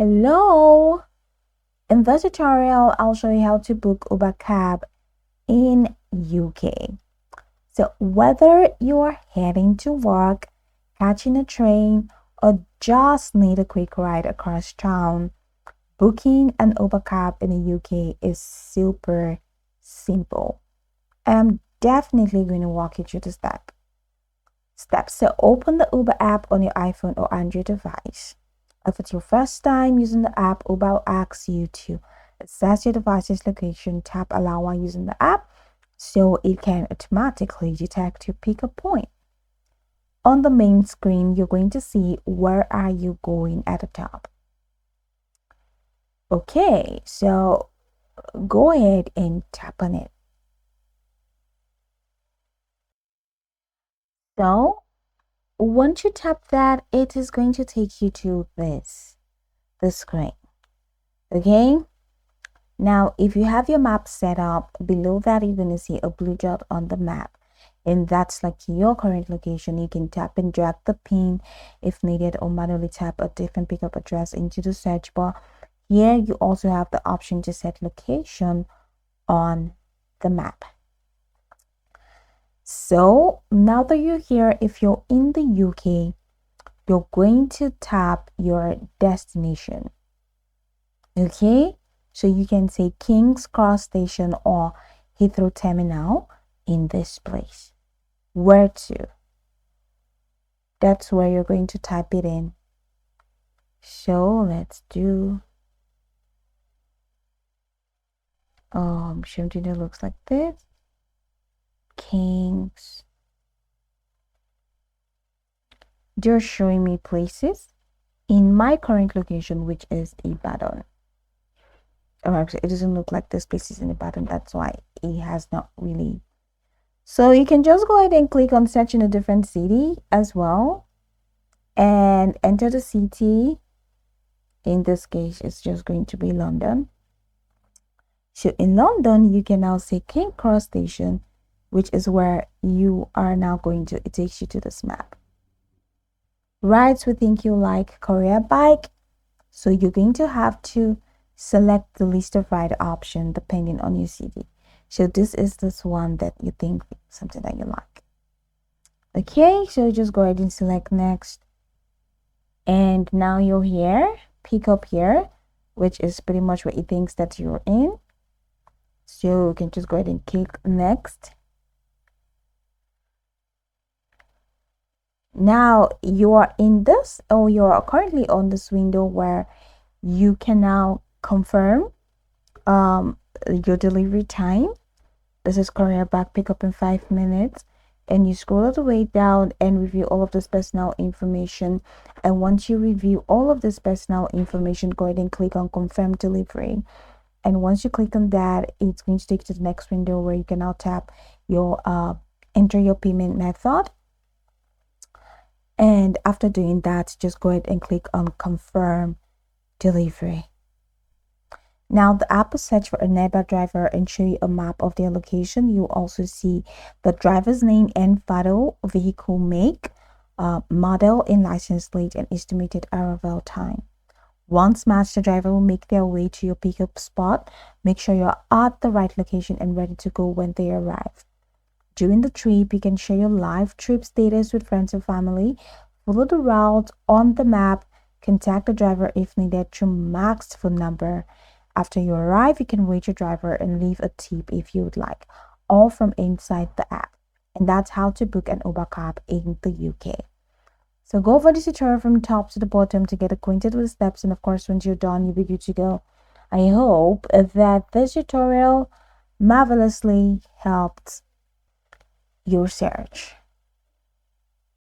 Hello! In this tutorial, I'll show you how to book Uber cab in UK. So whether you're heading to work, catching a train, or just need a quick ride across town, booking an Uber cab in the UK is super simple. I'm definitely going to walk you through the steps. So open the Uber app on your iPhone or Android device. If it's your first time using the app, Uber asks you to access your device's location, tap allow while using the app so it can automatically detect your pickup point. On the main screen, you're going to see where are you going at the top. Okay, so go ahead and tap on it. So once you tap that, it is going to take you to the screen. Okay, now if you have your map set up, below that you're going to see a blue dot on the map, and that's like your current location. You can tap and drag the pin if needed, or manually tap a different pickup address into the search bar. Here you also have the option to set location on the map. So now that you're here, if you're in the UK, you're going to tap your destination. Okay, so you can say King's Cross Station or Heathrow Terminal in this place. Where to? That's where you're going to type it in. So let's do something that looks like this. King's. They're showing me places in my current location, which is Ibadan. Oh, actually, it doesn't look like this place is in Ibadan. That's why it has not really. So you can just go ahead and click on search in a different city as well and enter the city. In this case, it's just going to be London. So in London, you can now say King Cross Station, which is where you are now going to. It takes you to this map. Rides we think you like courier bike. So you're going to have to select the list of ride option depending on your city. So this is this one that you think something that you like. Okay, so just go ahead and select next. And now you're here, pick up here, which is pretty much what it thinks that you're in. So you can just go ahead and click next. Now you are in this, or you are currently on this window where you can now confirm your delivery time. This is courier bag pickup in 5 minutes, and you scroll all the way down and review all of this personal information. And once you review all of this personal information, go ahead and click on confirm delivery. And once you click on that, it's going to take you to the next window where you can now tap your enter your payment method. And after doing that, just go ahead and click on confirm delivery. Now the app will search for a nearby driver and show you a map of their location. You also see the driver's name and photo, vehicle make, model and license plate, and estimated arrival time. Once matched, the driver will make their way to your pickup spot. Make sure you're at the right location and ready to go when they arrive. During the trip, you can share your live trip status with friends and family, follow the route on the map, contact the driver if needed through Max's phone number. After you arrive, you can rate your driver and leave a tip if you would like, all from inside the app. And that's how to book an Uber cab in the UK. So go over this tutorial from top to the bottom to get acquainted with the steps, and of course once you're done, you'll be good to go. I hope that this tutorial marvelously helped your search.